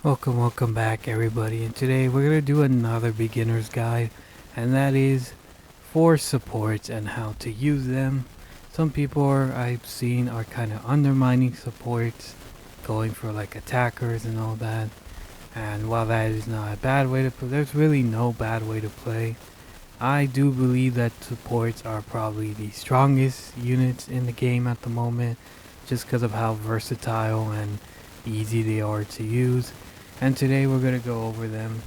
Welcome back everybody, and today we're going to do another beginner's guide, and that is for supports and how to use them. Some people I've seen are kind of undermining supports, going for like attackers and all that, and while that is not a bad way to play, there's really no bad way to play. I do believe that supports are probably the strongest units in the game at the moment, just because of how versatile and easy they are to use. And today we're going to go over them.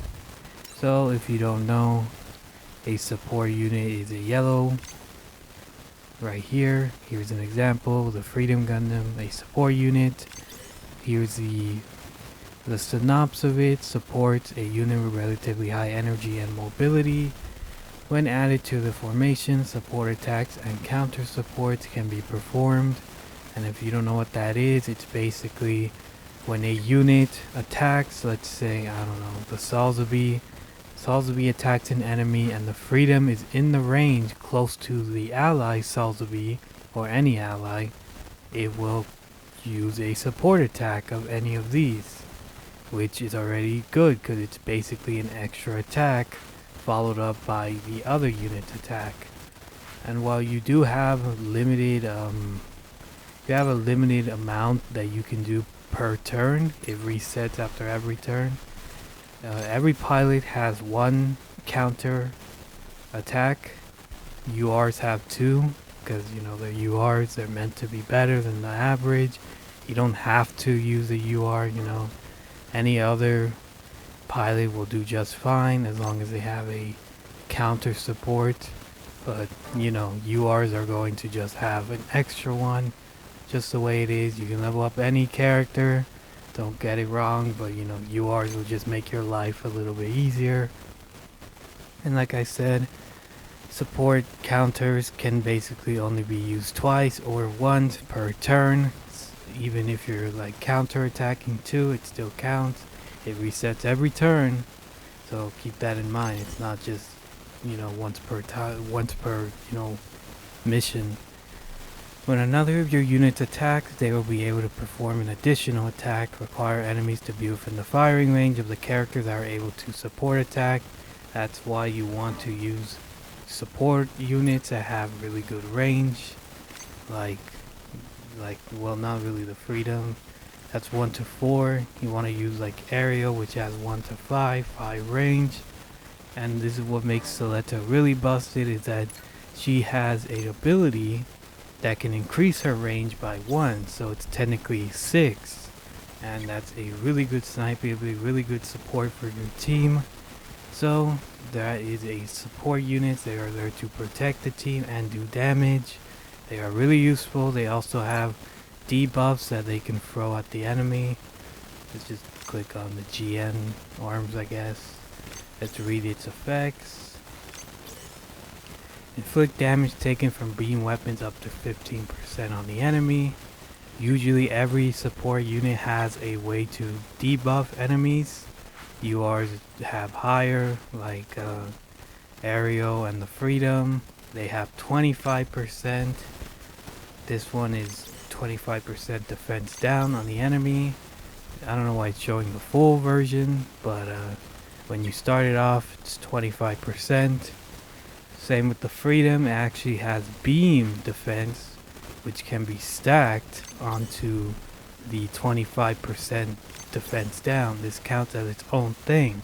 So if you don't know, a support unit is a yellow right here. Here's an example, the Freedom Gundam, a support unit. Here's the synopsis of it. Supports a unit with relatively high energy and mobility. When added to the formation, support attacks and counter supports can be performed. And if you don't know what that is, it's basically when a unit attacks, let's say, I don't know, the Salzabi attacks an enemy and the Freedom is in the range close to the ally Salzabi, or any ally, it will use a support attack of any of these, which is already good because it's basically an extra attack followed up by the other unit's attack. And while you do have limited amount that you can do per turn, it resets after every turn. Every pilot has one counter attack. URs have two, because they're URs, they're meant to be better than the average. You don't have to use a UR, any other pilot will do just fine as long as they have a counter support. But URs are going to just have an extra one, just the way it is. You can level up any character, don't get it wrong, but URs will just make your life a little bit easier. And like I said, support counters can basically only be used twice or once per turn. Even if you're like counter attacking too, it still counts. It resets every turn, so keep that in mind. It's not just once per mission. When another of your units attacks, they will be able to perform an additional attack, require enemies to be within the firing range of the characters that are able to support attack. That's why you want to use support units that have really good range, like well, not really the Freedom. That's 1 to 4. You want to use like Ariel, which has 1 to 5 range. And this is what makes Soletta really busted, is that she has a ability that can increase her range by 1, so it's technically 6. And that's a really good sniper ability, really good support for your team. So that is a support unit. They are there to protect the team and do damage. They are really useful. They also have debuffs that they can throw at the enemy. Let's just click on the GN arms, I guess. Let's read its effects. Inflict damage taken from beam weapons up to 15% on the enemy. Usually every support unit has a way to debuff enemies. URs have higher, like Ariel and the Freedom. They have 25%. This one is 25% defense down on the enemy. I don't know why it's showing the full version, but when you start it off, it's 25%. Same with the Freedom. It actually has beam defense, which can be stacked onto the 25% defense down. This counts as its own thing,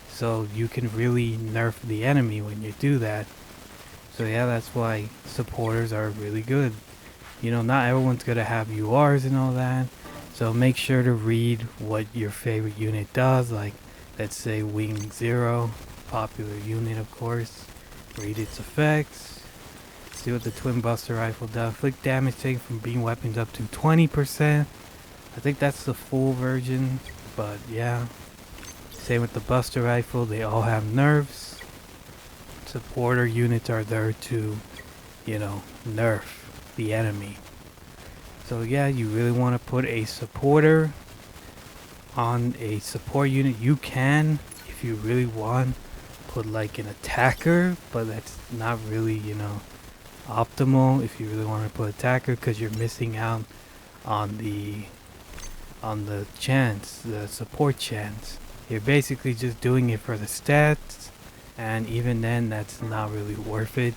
so you can really nerf the enemy when you do that. So yeah, that's why supporters are really good. Not everyone's gonna have URs and all that, so make sure to read what your favorite unit does. Like, let's say Wing Zero, popular unit of course. Read its effects. See what the Twin Buster Rifle does. Inflict damage taken from beam weapons up to 20%. I think that's the full version, but yeah. Same with the Buster Rifle. They all have nerfs. Supporter units are there to, nerf the enemy. So yeah, you really want to put a supporter on a support unit. You can, if you really want, put like an attacker, but that's not really optimal if you really want to put attacker, because you're missing out on the on the chance, the support chance. You're basically just doing it for the stats, and even then that's not really worth it.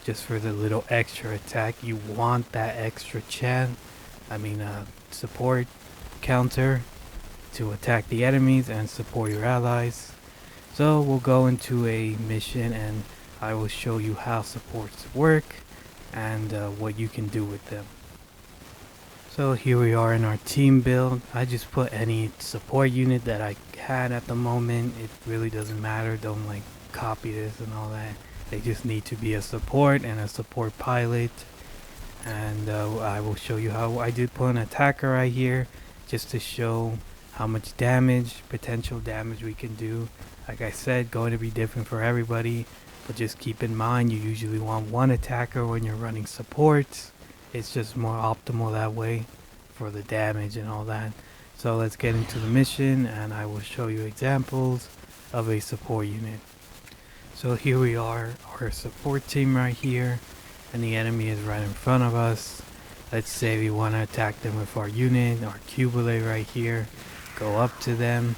Just for the little extra attack, you want that extra chance, support counter to attack the enemies and support your allies. So we'll go into a mission and I will show you how supports work and what you can do with them. So here we are in our team build. I just put any support unit that I had at the moment. It really doesn't matter. Don't like copy this and all that. They just need to be a support and a support pilot. And I will show you how I did put an attacker right here just to show how much damage, potential damage we can do. Like I said, going to be different for everybody, but just keep in mind you usually want one attacker when you're running supports. It's just more optimal that way for the damage and all that. So let's get into the mission and I will show you examples of a support unit. So here we are, our support team right here, and the enemy is right in front of us. Let's say we want to attack them with our unit, our Cubile right here, go up to them,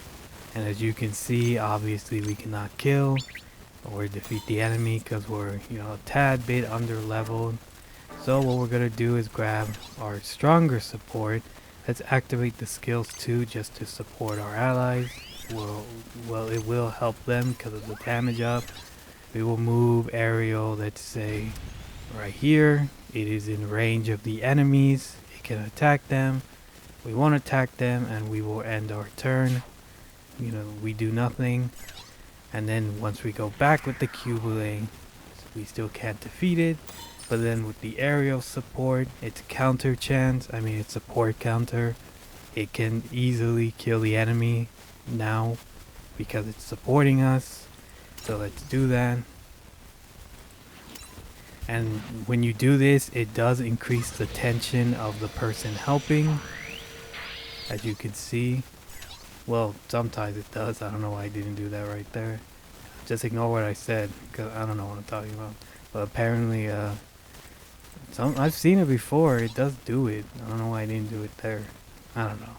and as you can see, obviously we cannot kill or defeat the enemy because we're, a tad bit under leveled. So what we're going to do is grab our stronger support. Let's activate the skills too just to support our allies. Well, it will help them because of the damage up. We will move aerial, let's say right here. It is in range of the enemies. It can attack them. We won't attack them and we will end our turn. We do nothing. And then once we go back with the Cubile, we still can't defeat it. But then with the aerial support, it's counter chance. It's support counter. It can easily kill the enemy now because it's supporting us. So let's do that. And when you do this, it does increase the tension of the person helping. As you can see. Well, sometimes it does. I don't know why I didn't do that right there. Just ignore what I said because I don't know what I'm talking about. But apparently, I've seen it before. It does do it. I don't know why I didn't do it there. I don't know.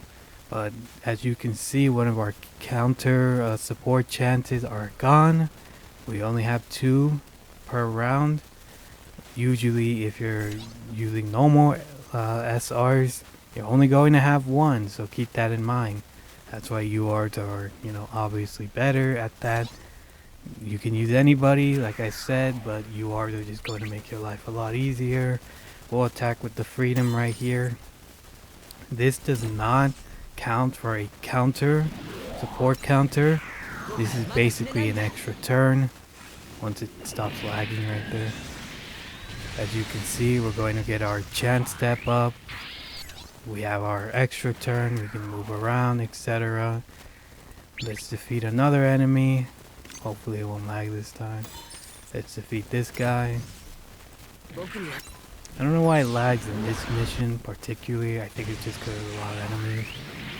But as you can see, one of our counter support chances are gone. We only have 2 per round. Usually, if you're using normal SRs, you're only going to have 1. So keep that in mind. That's why URs are, obviously better at that. You can use anybody, like I said, but URs are just going to make your life a lot easier. We'll attack with the freedom right here. This does not count for a counter, support counter. This is basically an extra turn once it stops lagging right there. As you can see, we're going to get our chance step up. We have our extra turn, we can move around, etc. Let's defeat another enemy. Hopefully it won't lag this time. Let's defeat this guy. I don't know why it lags in this mission particularly. I think it's just because there's a lot of enemies.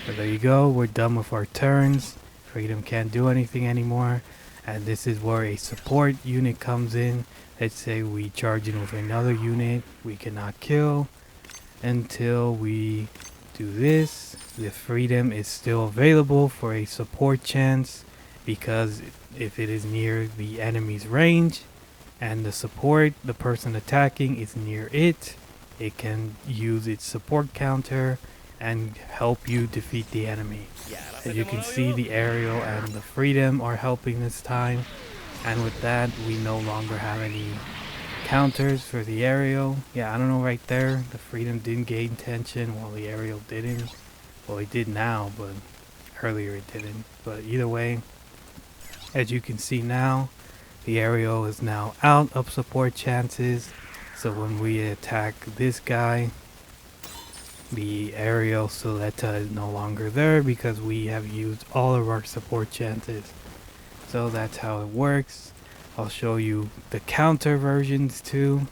But there you go, we're done with our turns. Freedom can't do anything anymore. And this is where a support unit comes in. Let's say we charge in with another unit we cannot kill until we do this. The freedom is still available for a support chance because if it is near the enemy's range and the person attacking is near it, it can use its support counter and help you defeat the enemy. As you can see, the aerial and the freedom are helping this time, and with that we no longer have any counters for the aerial. I don't know, right there the freedom didn't gain tension while the aerial didn't. Well, it did now, but earlier it didn't. But either way, as you can see now, the aerial is now out of support chances. So when we attack this guy, the aerial Soletta is no longer there because we have used all of our support chances. So that's how it works. I'll show you the counter versions too.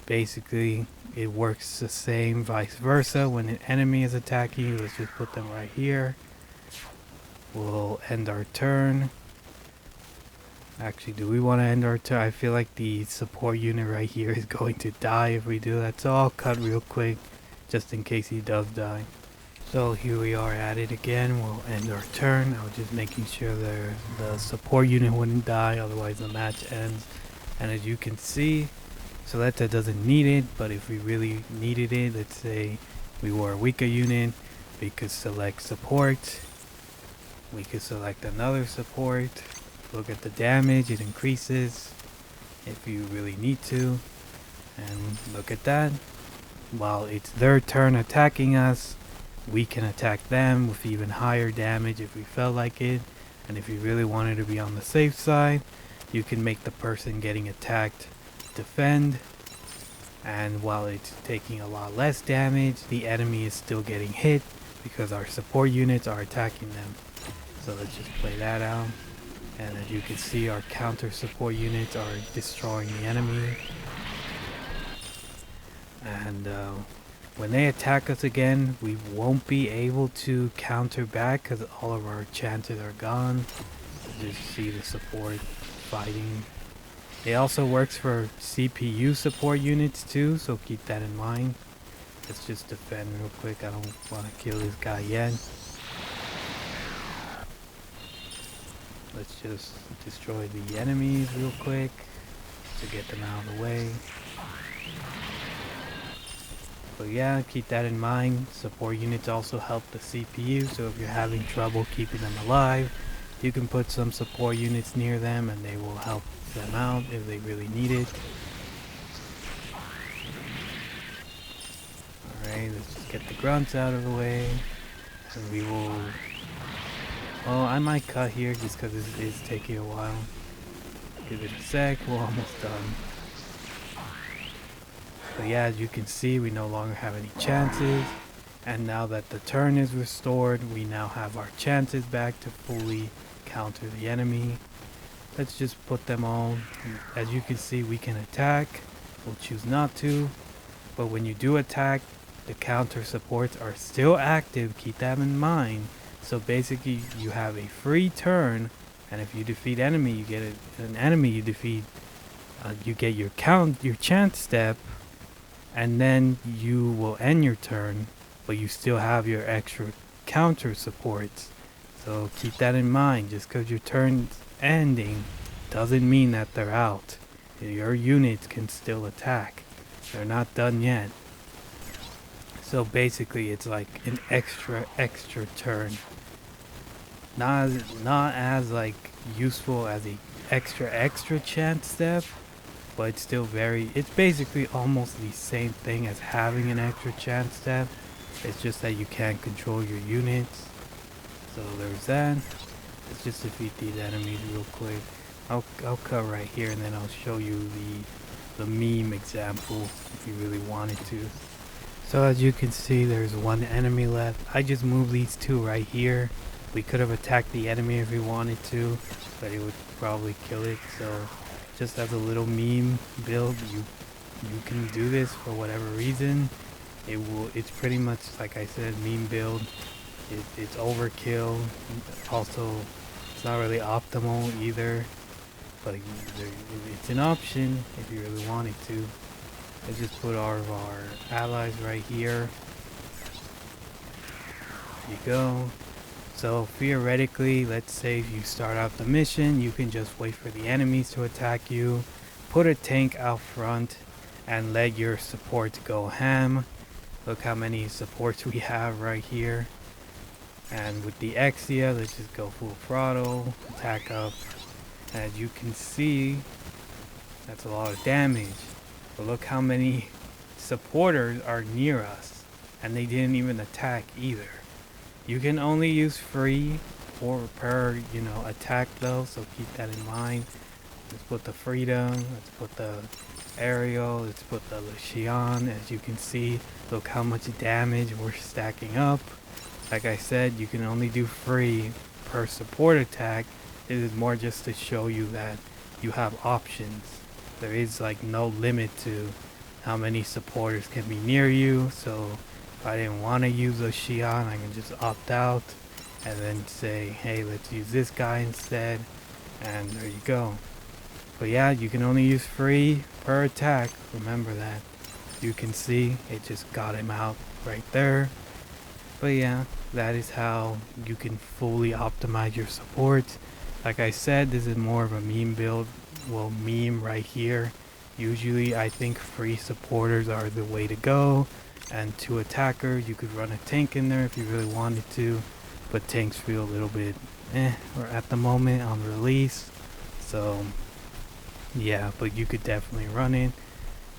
Basically, it works the same vice versa. When an enemy is attacking you, let's just put them right here. We'll end our turn. Actually, do we want to end our turn? I feel like the support unit right here is going to die if we do that. So I'll cut real quick just in case he does die. So here we are at it again. We'll end our turn. I was just making sure the support unit wouldn't die, otherwise the match ends. And as you can see, Selecta doesn't need it, but if we really needed it, let's say we were a weaker unit, we could select support. We could select another support. Look at the damage, it increases if you really need to. And look at that. While it's their turn attacking us, we can attack them with even higher damage if we felt like it. And if you really wanted to be on the safe side, you can make the person getting attacked defend. And while it's taking a lot less damage, the enemy is still getting hit because our support units are attacking them. So let's just play that out. And as you can see, our counter support units are destroying the enemy. And when they attack us again, we won't be able to counter back because all of our chances are gone. Just see the support fighting. It also works for CPU support units too, so keep that in mind. Let's just defend real quick. I don't want to kill this guy yet. Let's just destroy the enemies real quick to get them out of the way. But yeah, keep that in mind. Support units also help the CPU, so if you're having trouble keeping them alive, you can put some support units near them and they will help them out if they really need it. Alright, let's just get the grunts out of the way. And we will... Oh, I might cut here just because it is taking a while. Give it a sec, we're almost done. But yeah, as you can see, we no longer have any chances. And now that the turn is restored, we now have our chances back to fully counter the enemy. Let's just put them all. As you can see, we can attack. We'll choose not to. But when you do attack, the counter supports are still active. Keep that in mind. So basically, you have a free turn. And if you defeat enemy, you get an enemy you defeat. You get your chance step. And then you will end your turn, but you still have your extra counter supports. So keep that in mind. Just because your turn's ending doesn't mean that they're out. Your units can still attack. They're not done yet. So basically it's like an extra turn. Not as like useful as a extra chance step. But it's still it's basically almost the same thing as having an extra chance step. It's just that you can't control your units. So there's that. Let's just defeat these enemies real quick. I'll cut right here and then I'll show you the meme example if you really wanted to. So as you can see, there's one enemy left. I just moved these two right here. We could have attacked the enemy if we wanted to, but it would probably kill it. So just as a little meme build, you can do this for whatever reason. It's pretty much like I said, meme build. It's overkill. Also, it's not really optimal either, but it's an option if you really wanted to. Let's just put all of our allies right here. There you go. So theoretically, let's say if you start out the mission, you can just wait for the enemies to attack you, put a tank out front, and let your support go ham. Look how many supports we have right here. And with the Exia, let's just go full throttle, attack up. As you can see, that's a lot of damage. But look how many supporters are near us, and they didn't even attack either. You can only use free or per, attack though, so keep that in mind. Let's put the Freedom, let's put the Aerial, let's put the Lucian. As you can see, look how much damage we're stacking up. Like I said, you can only do free per support attack. It is more just to show you that you have options. There is like no limit to how many supporters can be near you, so if I didn't want to use a Xi'an, I can just opt out and then say, hey, let's use this guy instead, and there you go. But yeah, you can only use free per attack, remember that. You can see it just got him out right there. But yeah, that is how you can fully optimize your support. Like I said, this is more of a meme build. Well, meme right here. Usually I think free supporters are the way to go, and 2 attackers. You could run a tank in there if you really wanted to, but tanks feel a little bit or at the moment on release. So yeah, but you could definitely run it.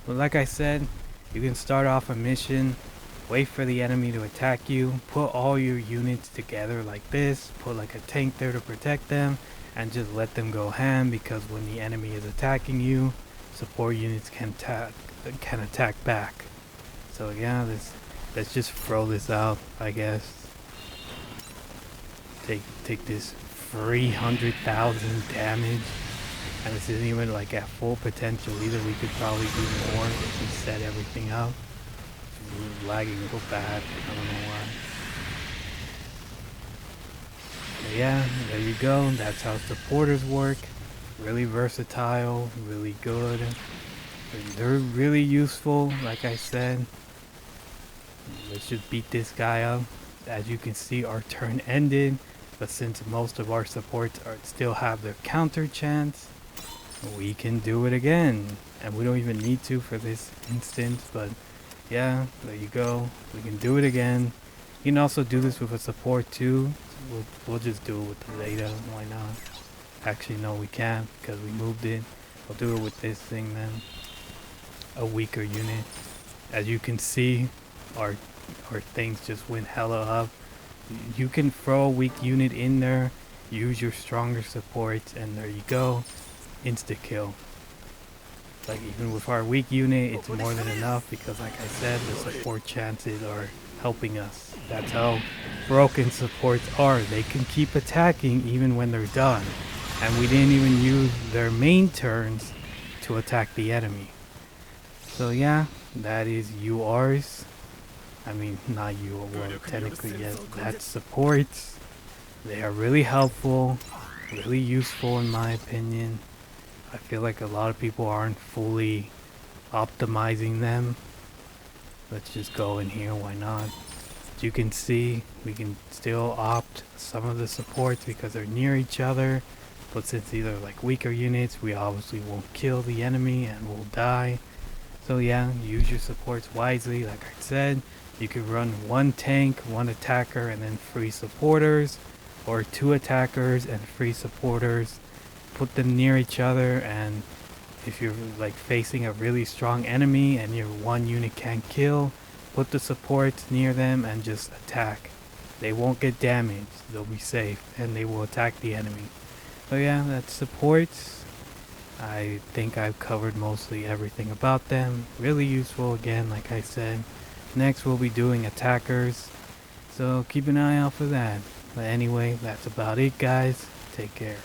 But like I said, you can start off a mission, wait for the enemy to attack you, put all your units together like this, put like a tank there to protect them, and just let them go ham, because when the enemy is attacking you, support units can attack back. So yeah, let's just throw this out, I guess. Take this 300,000 damage. And this isn't even like at full potential either. We could probably do more if we set everything up. It's lagging real bad. I don't know why. But yeah, there you go. That's how supporters work. Really versatile, really good. They're really useful, like I said. Let's just beat this guy up. As you can see, our turn ended. But since most of our supports still have their counter chance, we can do it again. And we don't even need to for this instance, but yeah, there you go. We can do it again. You can also do this with a support too. We'll just do it with the Zeta. Why not? Actually, no, we can't because we moved it. We'll do it with this thing then. A weaker unit. As you can see, our things just went hella up. You can throw a weak unit in there, use your stronger supports, and there you go. Insta kill. Like even with our weak unit, it's more than enough because like I said, the support chances are helping us. That's how broken supports are. They can keep attacking even when they're done. And we didn't even use their main turns to attack the enemy. So yeah, that is URs. I mean, not you, well, technically yes, that's supports. They are really helpful, really useful in my opinion. I feel like a lot of people aren't fully optimizing them. Let's just go in here, why not? As you can see, we can still opt some of the supports because they're near each other. But since these are like weaker units, we obviously won't kill the enemy and will die. So yeah, use your supports wisely. Like I said, you could run 1 tank, 1 attacker, and then 3 supporters. Or 2 attackers and 3 supporters. Put them near each other, and if you're like facing a really strong enemy and your 1 unit can't kill, put the supports near them and just attack. They won't get damaged, they'll be safe, and they will attack the enemy. So yeah, that's supports. I think I've covered mostly everything about them. Really useful again, like I said. Next we'll be doing attackers, so keep an eye out for that. But anyway, that's about it guys. Take care.